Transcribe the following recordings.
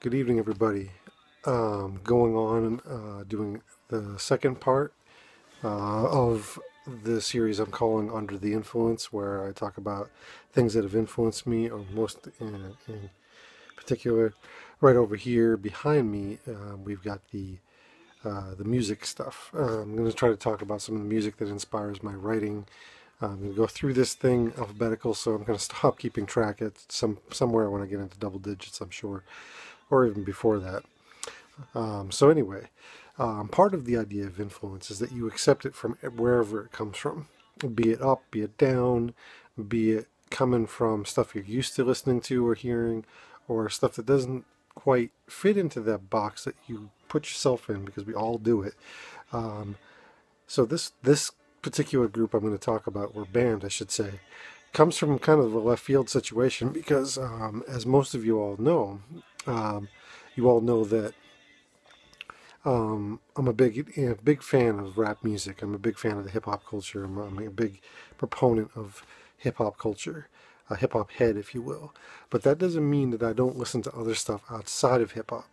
Good evening, everybody. Going on, doing the second part of the series I'm calling Under the Influence, where I talk about things that have influenced me, or most in particular. Right over here behind me, we've got the music stuff. I'm going to try to talk about some of the music that inspires my writing. I'm going to go through this thing alphabetical, so I'm going to stop keeping track at somewhere when I get into double digits, I'm sure, or even before that. So anyway, part of the idea of influence is that you accept it from wherever it comes from, be it up, be it down, be it coming from stuff you're used to listening to or hearing, or stuff that doesn't quite fit into that box that you put yourself in, because we all do it. So this particular group I'm going to talk about, or band I should say, comes from kind of a left field situation because, as most of you all know that I'm a big fan of rap music. I'm a big fan of the hip hop culture. I'm a big proponent of hip hop culture, a hip hop head, if you will. But that doesn't mean that I don't listen to other stuff outside of hip hop,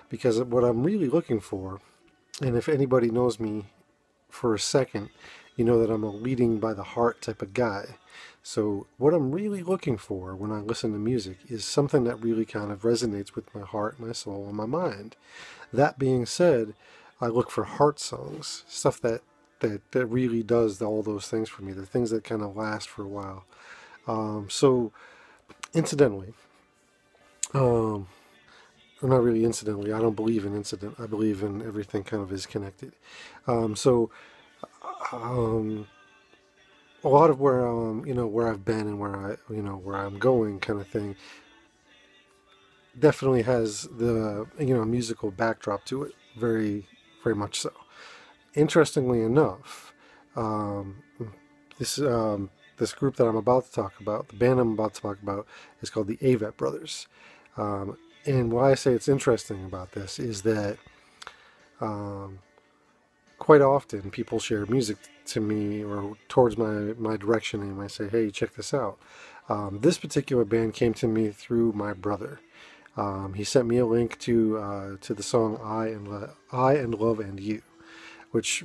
because what I'm really looking for, and if anybody knows me for a second, you know that I'm a leading by the heart type of guy. So what I'm really looking for when I listen to music is something that really kind of resonates with my heart, my soul, and my mind. That being said, I look for heart songs, stuff that really does all those things for me, the things that kind of last for a while. So incidentally, um, or not really incidentally, I don't believe in incident. I believe in everything kind of is connected. So um, a lot of where where I've been and where I'm going kind of thing definitely has the musical backdrop to it, very much so. Interestingly enough, um, this this group that I'm about to talk about, the band I'm about to talk about, is called the Avett Brothers. And why I say it's interesting about this is that um, quite often people share music to me or towards my direction, and I say, "Hey, check this out." This particular band came to me through my brother. He sent me a link to the song "I and Love and You," which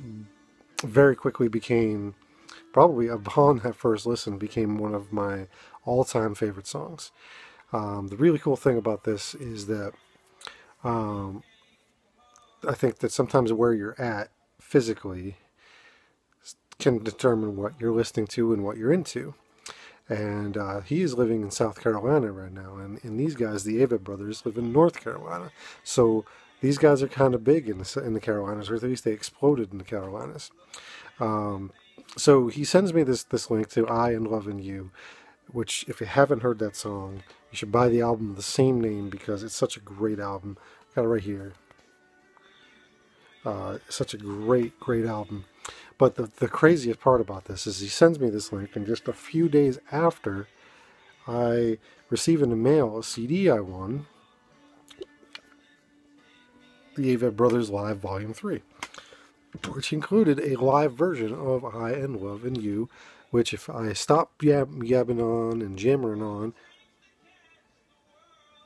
very quickly became, probably upon that first listen, became one of my all-time favorite songs. The really cool thing about this is that um, I think that sometimes where you're at physically can determine what you're listening to and what you're into. And he is living in South Carolina right now, and these guys, the Avett brothers, live in North Carolina. So these guys are kind of big in the Carolinas, or at least they exploded in the Carolinas. So he sends me this link to "I and Love and You," which, if you haven't heard that song, you should buy the album of the same name, because it's such a great album. Got it right here. Such a great album. But the craziest part about this is he sends me this link, and just a few days after, I receive in the mail a CD I won, the Avett Brothers Live Volume 3, which included a live version of "I and Love and You," which, if I stop yabbing on and jammering on,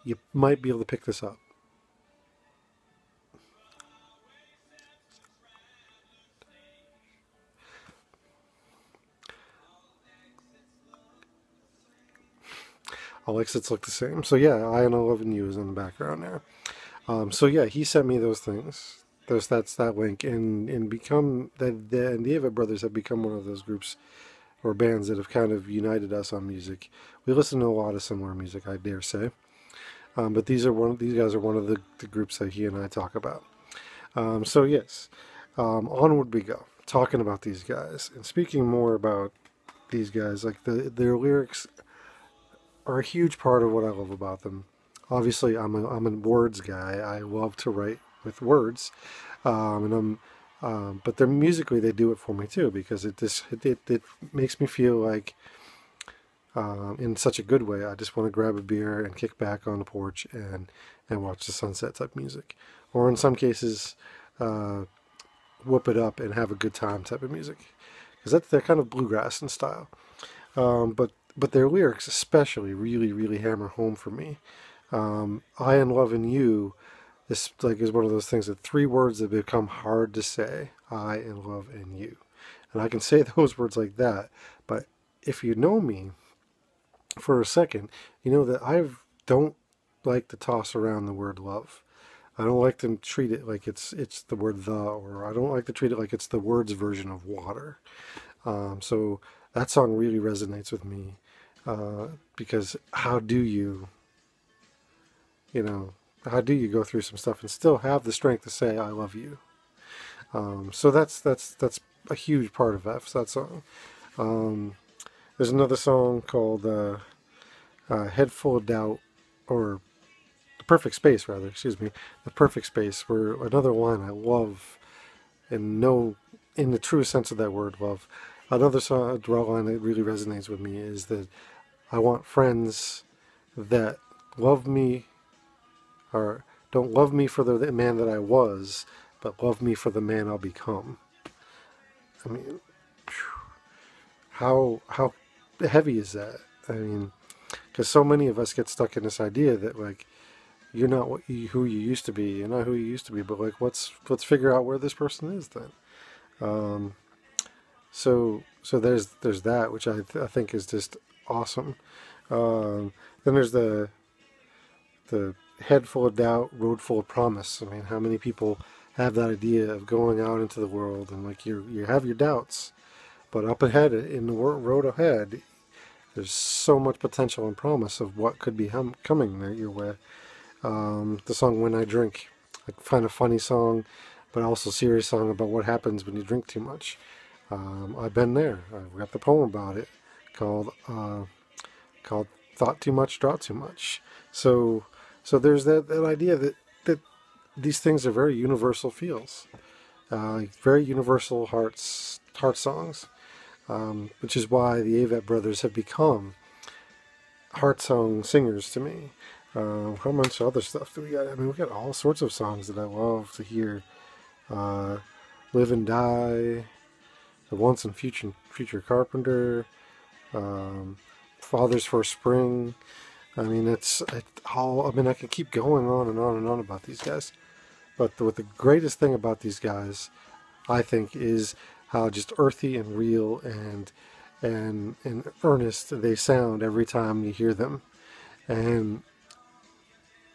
you might be able to pick this up. All exits look the same. So yeah, "I and Love and You" is in the background there. So yeah, he sent me those things. That's that link, and become that and the Avett Brothers have become one of those groups or bands that have kind of united us on music. We listen to a lot of similar music, I dare say. But these guys are one of the groups that he and I talk about. So yes, onward we go, talking about these guys and speaking more about these guys. Like their lyrics are a huge part of what I love about them. Obviously, I'm a words guy. I love to write with words, and but they're musically they do it for me too, because it makes me feel like, in such a good way, I just want to grab a beer and kick back on the porch and watch the sunset type music, or in some cases, uh, whoop it up and have a good time type of music, because they're kind of bluegrass in style. But their lyrics especially really hammer home for me. I and love in you. This like is one of those things that three words that become hard to say. I and love in you, and I can say those words like that. But if you know me for a second, you know that I don't like to toss around the word love. I don't like to treat it like it's the word the, or I don't like to treat it like it's the word's version of water. So that song really resonates with me because how do you, you know, how do you go through some stuff and still have the strength to say I love you? So that's a huge part of that song. Um, there's another song called "Head Full of Doubt," or "The Perfect Space," rather. Excuse me, "The Perfect Space," where another line I love and know in the truest sense of that word, love. Another song, a draw line that really resonates with me is that I want friends that love me or don't love me for the man that I was, but love me for the man I'll become. I mean, how heavy is that? I mean, because so many of us get stuck in this idea that like you're not who you used to be, you're not who you used to be, but like let's figure out where this person is then. Um, so there's that which I think is just awesome. Then there's the head full of doubt, road full of promise. I mean, how many people have that idea of going out into the world and like you have your doubts, but up ahead in the road ahead, there's so much potential and promise of what could be coming there your way. The song "When I Drink," I find a funny song, but also a serious song about what happens when you drink too much. I've been there. I've got the poem about it called "Thought Too Much, Draw Too Much." So there's that idea that these things are very universal feels, very universal heart songs, which is why the Avett brothers have become heart song singers to me. How much other stuff do we got? I mean, we got all sorts of songs that I love to hear. Uh, "Live and Die," "The Once and Future Carpenter," um, "Father's for Spring." I mean, it all. I mean, I could keep going on and on and on about these guys. But what the greatest thing about these guys, I think, is how just earthy and real and earnest they sound every time you hear them. And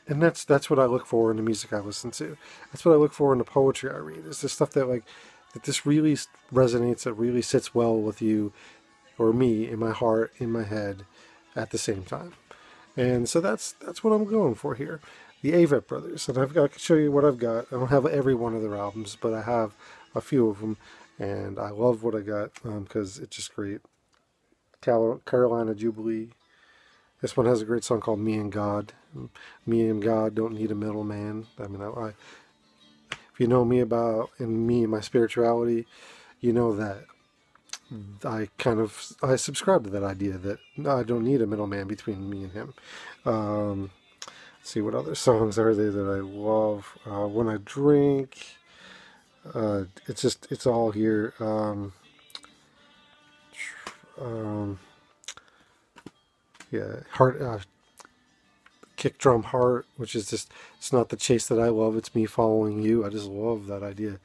and that's what I look for in the music I listen to. That's what I look for in the poetry I read. It's the stuff that like that this really resonates, that really sits well with you or me in my heart, in my head, at the same time. And so that's what I'm going for here. The Avett Brothers, and I can show you what I've got. I don't have every one of their albums, but I have a few of them, and I love what I got because it's just great. Carolina Jubilee. This one has a great song called "Me and God." Me and God don't need a middleman. I mean, if you know me about and me and my spirituality, you know that I subscribe to that idea that I don't need a middleman between me and him. Um, let's see what other songs are there that I love. "When I Drink," it's all here. Um, yeah, heart, "Kick Drum Heart," which is just it's not the chase that I love. It's me following you. I just love that idea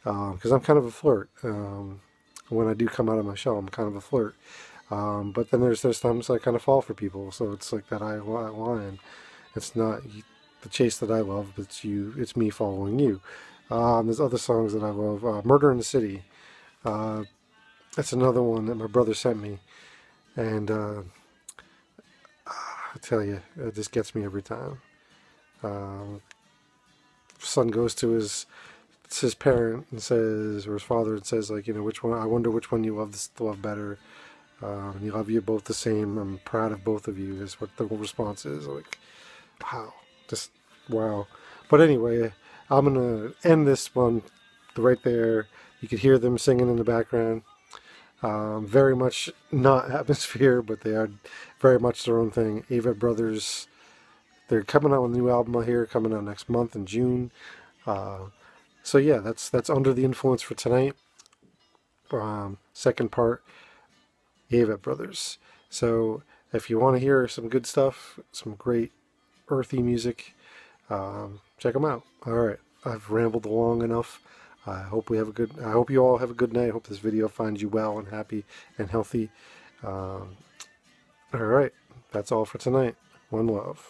because I'm kind of a flirt. When I do come out of my shell, I'm kind of a flirt. But then there's times I kind of fall for people. So it's like that line. It's not the chase that I love, but it's you. It's me following you. There's other songs that I love. "Murder in the City." Uh, that's another one that my brother sent me, and I tell you, it just gets me every time. Um, Son goes to his parent and says, or his father, and says like, which one? I wonder which one you love better. You love you both the same. I'm proud of both of you. Is what the response is. Like, wow, just wow. But anyway, I'm gonna end this one right there. You could hear them singing in the background. Very much not atmosphere, but they are very much their own thing. Avett Brothers. They're coming out with a new album here, coming out next month in June. Uh, so yeah, that's Under the Influence for tonight. Second part, Avett Brothers. So if you want to hear some good stuff, some great earthy music. Check them out. All right, I've rambled long enough. I hope you all have a good night. I hope this video finds you well and happy and healthy. All right, that's all for tonight. One love.